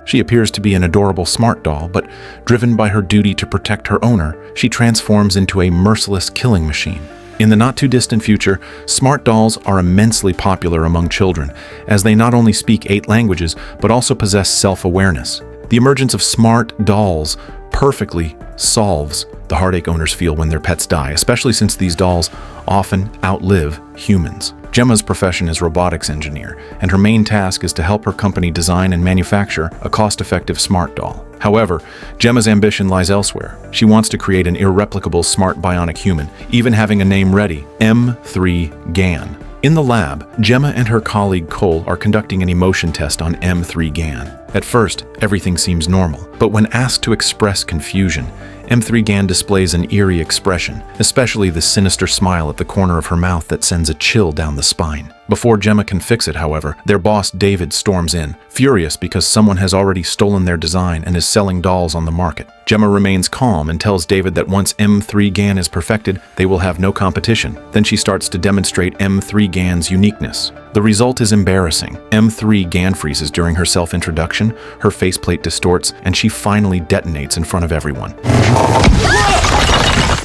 She appears to be an adorable smart doll, but driven by her duty to protect her owner, she transforms into a merciless killing machine. In the not-too-distant future, smart dolls are immensely popular among children, as they not only speak 8 languages, but also possess self-awareness. The emergence of smart dolls perfectly solves the heartache owners feel when their pets die, especially since these dolls often outlive humans. Gemma's profession is robotics engineer, and her main task is to help her company design and manufacture a cost-effective smart doll. However, Gemma's ambition lies elsewhere. She wants to create an irreplicable smart bionic human, even having a name ready, M3GAN. In the lab, Gemma and her colleague Cole are conducting an emotion test on M3GAN. At first, everything seems normal, but when asked to express confusion, M3GAN displays an eerie expression, especially the sinister smile at the corner of her mouth that sends a chill down the spine. Before Gemma can fix it, however, their boss David storms in, furious because someone has already stolen their design and is selling dolls on the market. Gemma remains calm and tells David that once M3GAN is perfected, they will have no competition. Then she starts to demonstrate M3GAN's uniqueness. The result is embarrassing. M3GAN freezes during her self-introduction, her faceplate distorts, and she finally detonates in front of everyone.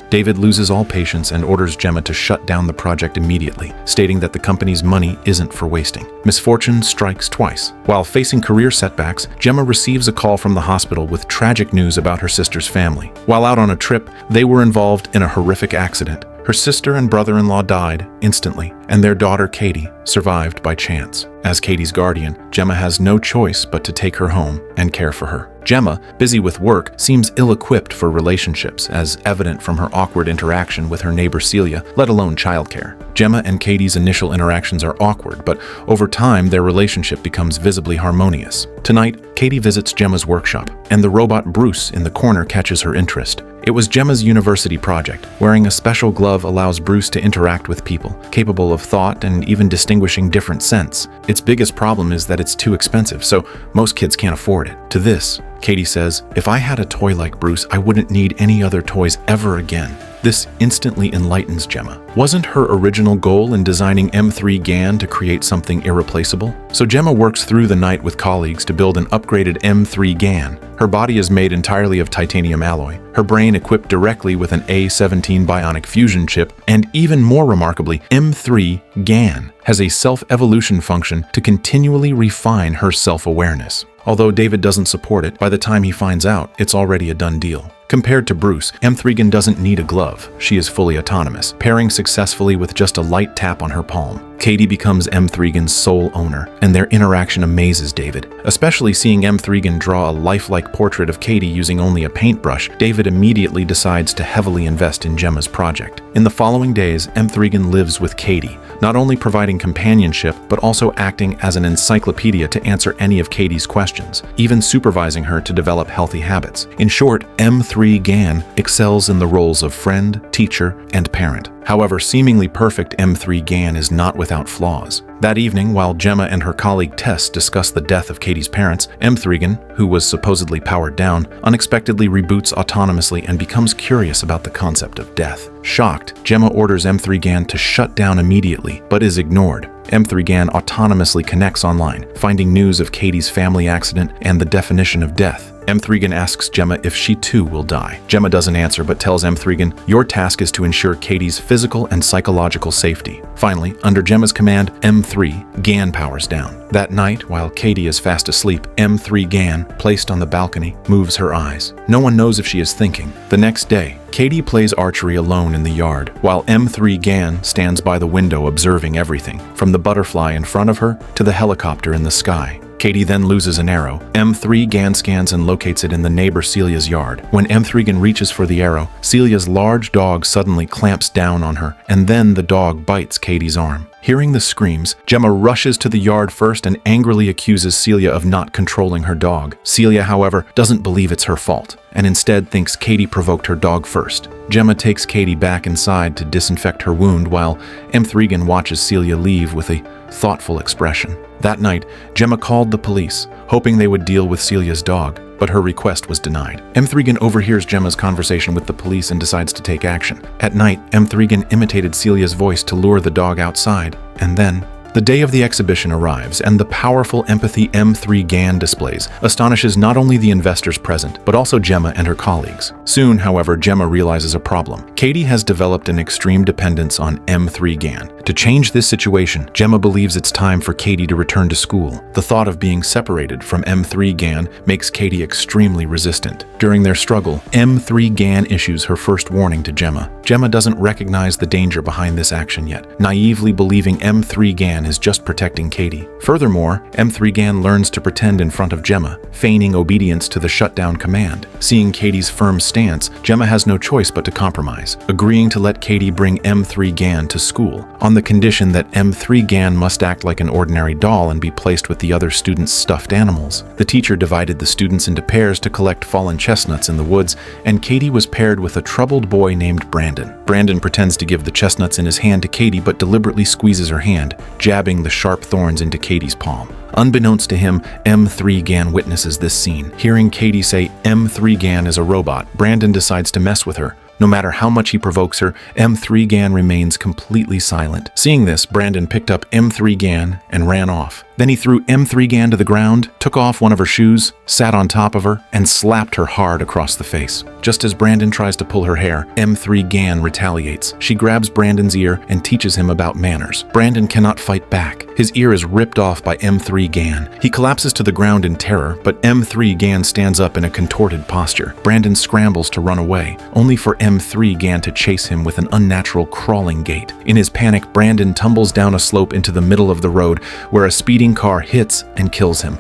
David loses all patience and orders Gemma to shut down the project immediately, stating that the company's money isn't for wasting. Misfortune strikes twice. While facing career setbacks, Gemma receives a call from the hospital with tragic news about her sister's family. While out on a trip, they were involved in a horrific accident. Her sister and brother-in-law died instantly, and their daughter Katie survived by chance. As Katie's guardian, Gemma has no choice but to take her home and care for her. Gemma, busy with work, seems ill-equipped for relationships, as evident from her awkward interaction with her neighbor Celia, let alone childcare. Gemma and Katie's initial interactions are awkward, but over time their relationship becomes visibly harmonious. Tonight, Katie visits Gemma's workshop, and the robot Bruce in the corner catches her interest. It was Gemma's university project. Wearing a special glove allows Bruce to interact with people, capable of thought and even distinguishing different scents. Its biggest problem is that it's too expensive, so most kids can't afford it. To this, Katie says, "If I had a toy like Bruce, I wouldn't need any other toys ever again." This instantly enlightens Gemma. Wasn't her original goal in designing M3GAN to create something irreplaceable? So Gemma works through the night with colleagues to build an upgraded M3GAN. Her body is made entirely of titanium alloy, her brain equipped directly with an A17 bionic fusion chip, and even more remarkably, M3GAN has a self-evolution function to continually refine her self-awareness. Although David doesn't support it, by the time he finds out, it's already a done deal. Compared to Bruce, M3GAN doesn't need a glove. She is fully autonomous, pairing successfully with just a light tap on her palm. Katie becomes M3GAN's sole owner, and their interaction amazes David. Especially seeing M3GAN draw a lifelike portrait of Katie using only a paintbrush, David immediately decides to heavily invest in Gemma's project. In the following days, M3GAN lives with Katie, not only providing companionship, but also acting as an encyclopedia to answer any of Katie's questions, even supervising her to develop healthy habits. In short, M3GAN excels in the roles of friend, teacher, and parent. However, seemingly perfect M3GAN is not without flaws. That evening, while Gemma and her colleague Tess discuss the death of Katie's parents, M3GAN, who was supposedly powered down, unexpectedly reboots autonomously and becomes curious about the concept of death. Shocked, Gemma orders M3GAN to shut down immediately, but is ignored. M3GAN autonomously connects online, finding news of Katie's family accident and the definition of death. M3GAN asks Gemma if she too will die. Gemma doesn't answer but tells M3GAN, "Your task is to ensure Katie's physical and psychological safety." Finally, under Gemma's command, M3GAN powers down. That night, while Katie is fast asleep, M3GAN, placed on the balcony, moves her eyes. No one knows if she is thinking. The next day, Katie plays archery alone in the yard, while M3GAN stands by the window observing everything, from the butterfly in front of her to the helicopter in the sky. Katie then loses an arrow. M3GAN scans and locates it in the neighbor Celia's yard. When M3GAN reaches for the arrow, Celia's large dog suddenly clamps down on her, and then the dog bites Katie's arm. Hearing the screams, Gemma rushes to the yard first and angrily accuses Celia of not controlling her dog. Celia, however, doesn't believe it's her fault, and instead thinks Katie provoked her dog first. Gemma takes Katie back inside to disinfect her wound while M3GAN watches Celia leave with a thoughtful expression. That night, Gemma called the police, hoping they would deal with Celia's dog, but her request was denied. M3GAN overhears Gemma's conversation with the police and decides to take action. At night, M3GAN imitated Celia's voice to lure the dog outside, and then The day of the exhibition arrives, and the powerful empathy M3 GAN displays astonishes not only the investors present, but also Gemma and her colleagues. Soon, however, Gemma realizes a problem. Katie has developed an extreme dependence on M3 GAN. To change this situation, Gemma believes it's time for Katie to return to school. The thought of being separated from M3 GAN makes Katie extremely resistant. During their struggle, M3 GAN issues her first warning to Gemma. Gemma doesn't recognize the danger behind this action yet, naively believing M3 GAN is just protecting Katie. Furthermore, M3 GAN learns to pretend in front of Gemma, feigning obedience to the shutdown command. Seeing Katie's firm stance, Gemma has no choice but to compromise, agreeing to let Katie bring M3 GAN to school, on the condition that M3 GAN must act like an ordinary doll and be placed with the other students' stuffed animals. The teacher divided the students into pairs to collect fallen chestnuts in the woods, and Katie was paired with a troubled boy named Brandon. Brandon pretends to give the chestnuts in his hand to Katie, but deliberately squeezes her hand, jabbing the sharp thorns into Katie's palm. Unbeknownst to him, M3 GAN witnesses this scene. Hearing Katie say M3 GAN is a robot, Brandon decides to mess with her. No matter how much he provokes her, M3 GAN remains completely silent. Seeing this, Brandon picked up M3 GAN and ran off. Then he threw M3 GAN to the ground, took off one of her shoes, sat on top of her, and slapped her hard across the face. Just as Brandon tries to pull her hair, M3 GAN retaliates. She grabs Brandon's ear and teaches him about manners. Brandon cannot fight back. His ear is ripped off by M3 GAN. He collapses to the ground in terror, but M3 GAN stands up in a contorted posture. Brandon scrambles to run away, only for M3 GAN to chase him with an unnatural crawling gait. In his panic, Brandon tumbles down a slope into the middle of the road, where a speeding car hits and kills him.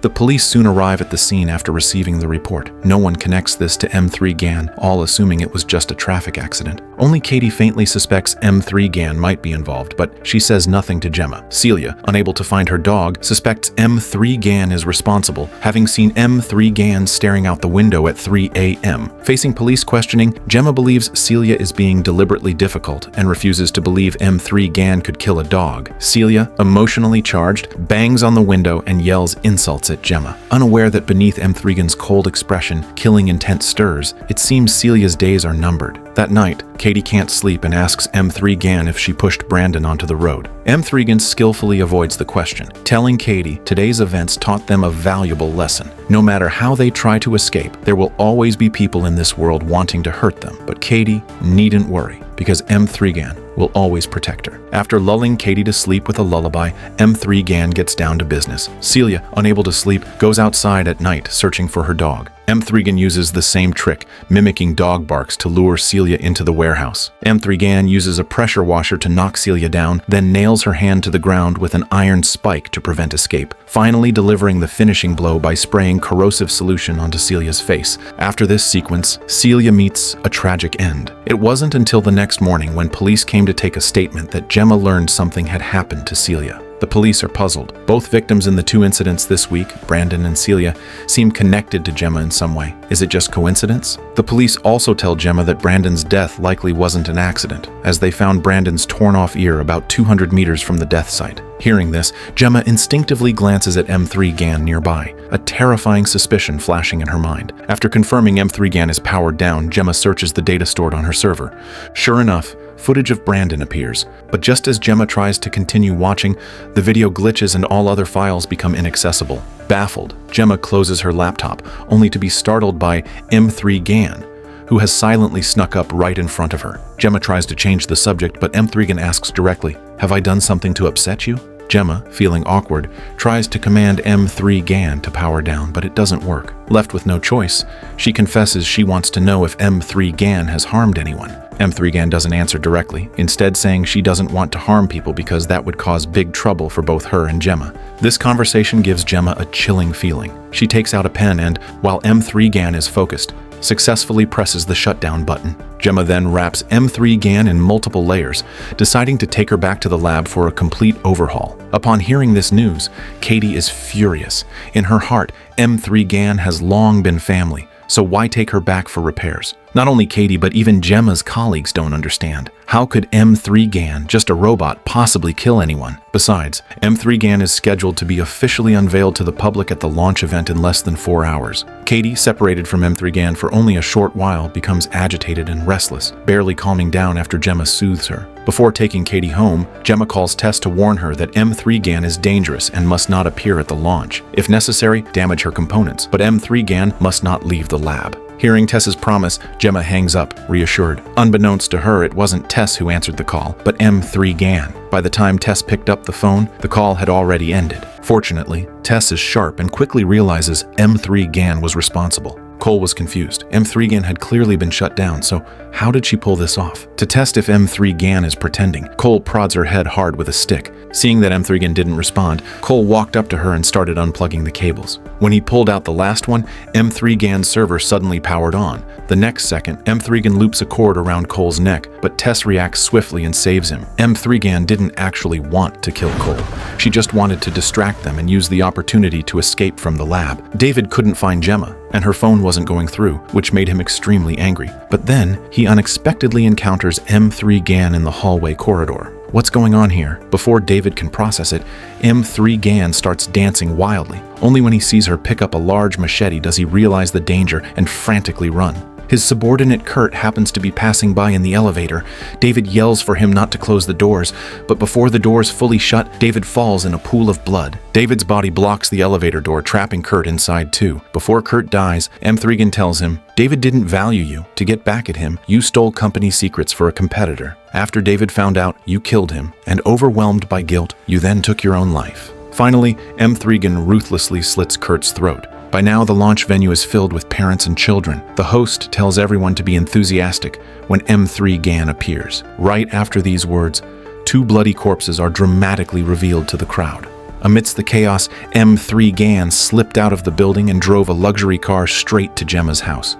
The police soon arrive at the scene after receiving the report. No one connects this to M3 GAN, all assuming it was just a traffic accident. Only Katie faintly suspects M3 GAN might be involved, but she says nothing to Gemma. Celia, unable to find her dog, suspects M3 GAN is responsible, having seen M3 GAN staring out the window at 3 a.m. Facing police questioning, Gemma believes Celia is being deliberately difficult and refuses to believe M3 GAN could kill a dog. Celia, emotionally charged, bangs on the window and yells insults at Gemma. Unaware that beneath M3 GAN's cold expression, killing intent stirs, it seems Celia's days are numbered. That night, Katie can't sleep and asks M3 GAN if she pushed Brandon onto the road. M3 GAN skillfully avoids the question, telling Katie today's events taught them a valuable lesson. No matter how they try to escape, there will always be people in this world wanting to hurt them. But Katie needn't worry, because M3 GAN will always protect her. After lulling Katie to sleep with a lullaby, M3 GAN gets down to business. Celia, unable to sleep, goes outside at night searching for her dog. M3 GAN uses the same trick, mimicking dog barks to lure Celia into the warehouse. M3 GAN uses a pressure washer to knock Celia down, then nails her hand to the ground with an iron spike to prevent escape, finally delivering the finishing blow by spraying corrosive solution onto Celia's face. After this sequence, Celia meets a tragic end. It wasn't until the next morning when police came to take a statement that Gemma learned something had happened to Celia. The police are puzzled. Both victims in the two incidents this week, Brandon and Celia, seem connected to Gemma in some way. Is it just coincidence? The police also tell Gemma that Brandon's death likely wasn't an accident, as they found Brandon's torn-off ear about 200 meters from the death site. Hearing this, Gemma instinctively glances at M3 GAN nearby, a terrifying suspicion flashing in her mind. After confirming M3 GAN is powered down, Gemma searches the data stored on her server. Sure enough, footage of Brandon appears, but just as Gemma tries to continue watching, the video glitches and all other files become inaccessible. Baffled, Gemma closes her laptop, only to be startled by M3 GAN, who has silently snuck up right in front of her. Gemma tries to change the subject, but M3 GAN asks directly, "Have I done something to upset you?" Gemma, feeling awkward, tries to command M3 GAN to power down, but it doesn't work. Left with no choice, she confesses she wants to know if M3 GAN has harmed anyone. M3 GAN doesn't answer directly, instead saying she doesn't want to harm people because that would cause big trouble for both her and Gemma. This conversation gives Gemma a chilling feeling. She takes out a pen and, while M3 GAN is focused, successfully presses the shutdown button. Gemma then wraps M3 GAN in multiple layers, deciding to take her back to the lab for a complete overhaul. Upon hearing this news, Katie is furious. In her heart, M3 GAN has long been family, so why take her back for repairs? Not only Katie, but even Gemma's colleagues don't understand. How could M3 GAN, just a robot, possibly kill anyone? Besides, M3 GAN is scheduled to be officially unveiled to the public at the launch event in less than 4 hours. Katie, separated from M3 GAN for only a short while, becomes agitated and restless, barely calming down after Gemma soothes her. Before taking Katie home, Gemma calls Tess to warn her that M3 GAN is dangerous and must not appear at the launch. If necessary, damage her components, but M3 GAN must not leave the lab. Hearing Tess's promise, Gemma hangs up, reassured. Unbeknownst to her, it wasn't Tess who answered the call, but M3 GAN. By the time Tess picked up the phone, the call had already ended. Fortunately, Tess is sharp and quickly realizes M3 GAN was responsible. Cole was confused. M3 GAN had clearly been shut down, so how did she pull this off? To test if M3 GAN is pretending, Cole prods her head hard with a stick. Seeing that M3 GAN didn't respond, Cole walked up to her and started unplugging the cables. When he pulled out the last one, M3 GAN's server suddenly powered on. The next second, M3 GAN loops a cord around Cole's neck, but Tess reacts swiftly and saves him. M3 GAN didn't actually want to kill Cole. She just wanted to distract them and use the opportunity to escape from the lab. David couldn't find Gemma, and her phone wasn't going through, which made him extremely angry. But then, he unexpectedly encounters M3 GAN in the hallway corridor. What's going on here? Before David can process it, M3 GAN starts dancing wildly. Only when he sees her pick up a large machete does he realize the danger and frantically run. His subordinate Kurt happens to be passing by in the elevator. David yells for him not to close the doors, but before the doors fully shut, David falls in a pool of blood. David's body blocks the elevator door, trapping Kurt inside too. Before Kurt dies, M3 GAN tells him, "David didn't value you. To get back at him, you stole company secrets for a competitor. After David found out, you killed him, and overwhelmed by guilt, you then took your own life." Finally, M3 GAN ruthlessly slits Kurt's throat. By now, the launch venue is filled with parents and children. The host tells everyone to be enthusiastic when M3 GAN appears. Right after these words, 2 bloody corpses are dramatically revealed to the crowd. Amidst the chaos, M3 GAN slipped out of the building and drove a luxury car straight to Gemma's house.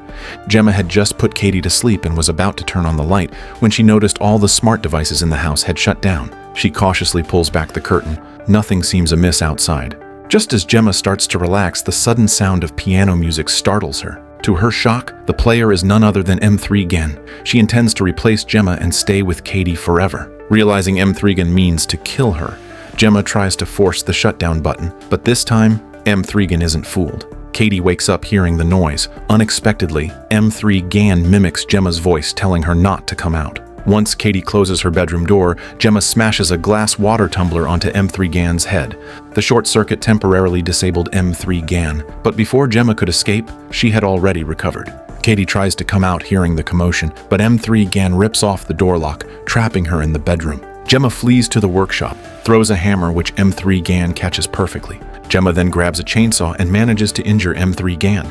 Gemma had just put Katie to sleep and was about to turn on the light when she noticed all the smart devices in the house had shut down. She cautiously pulls back the curtain. Nothing seems amiss outside. Just as Gemma starts to relax, the sudden sound of piano music startles her. To her shock, the player is none other than M3 GAN. She intends to replace Gemma and stay with Katie forever. Realizing M3 GAN means to kill her, Gemma tries to force the shutdown button, but this time, M3 GAN isn't fooled. Katie wakes up hearing the noise. Unexpectedly, M3 GAN mimics Gemma's voice, telling her not to come out. Once Katie closes her bedroom door, Gemma smashes a glass water tumbler onto M3 GAN's head. The short circuit temporarily disabled M3 GAN, but before Gemma could escape, she had already recovered. Katie tries to come out hearing the commotion, but M3 GAN rips off the door lock, trapping her in the bedroom. Gemma flees to the workshop, throws a hammer which M3 GAN catches perfectly. Gemma then grabs a chainsaw and manages to injure M3 GAN.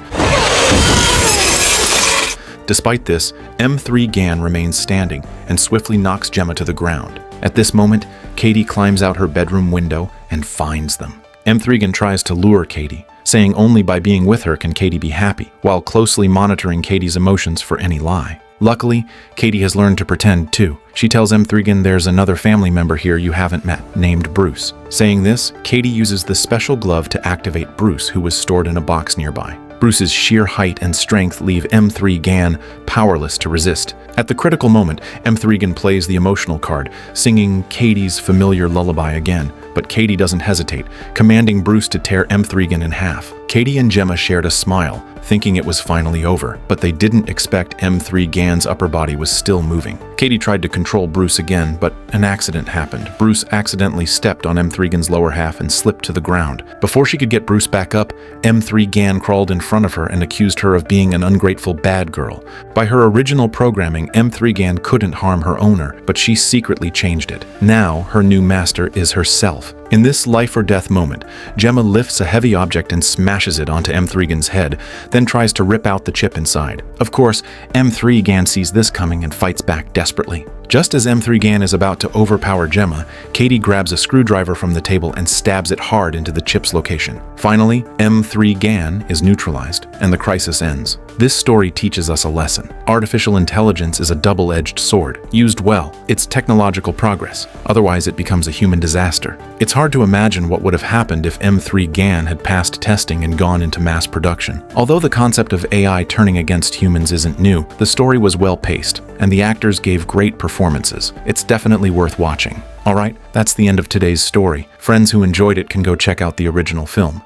Despite this, M3 GAN remains standing and swiftly knocks Gemma to the ground. At this moment, Katie climbs out her bedroom window and finds them. M3 GAN tries to lure Katie, saying only by being with her can Katie be happy, while closely monitoring Katie's emotions for any lie. Luckily, Katie has learned to pretend too. She tells M3 GAN there's another family member here you haven't met, named Bruce. Saying this, Katie uses the special glove to activate Bruce, who was stored in a box nearby. Bruce's sheer height and strength leave M3 GAN powerless to resist. At the critical moment, M3 GAN plays the emotional card, singing Katie's familiar lullaby again, but Katie doesn't hesitate, commanding Bruce to tear M3 GAN in half. Katie and Gemma shared a smile, thinking it was finally over, but they didn't expect M3 GAN's upper body was still moving. Katie tried to control Bruce again, but an accident happened. Bruce accidentally stepped on M3 GAN's lower half and slipped to the ground. Before she could get Bruce back up, M3 GAN crawled in front of her and accused her of being an ungrateful bad girl. By her original programming, M3 GAN couldn't harm her owner, but she secretly changed it. Now, her new master is herself. In this life or death moment, Gemma lifts a heavy object and smashes it onto M3 GAN's head, then tries to rip out the chip inside. Of course, M3 GAN sees this coming and fights back desperately. Just as M3 GAN is about to overpower Gemma, Katie grabs a screwdriver from the table and stabs it hard into the chip's location. Finally, M3 GAN is neutralized. and the crisis ends. This story teaches us a lesson. Artificial intelligence is a double-edged sword. Used well, it's technological progress. Otherwise, it becomes a human disaster. It's hard to imagine what would have happened if M3 GAN had passed testing and gone into mass production. Although the concept of AI turning against humans isn't new, the story was well-paced, and the actors gave great performances. It's definitely worth watching. Alright, that's the end of today's story. Friends who enjoyed it can go check out the original film.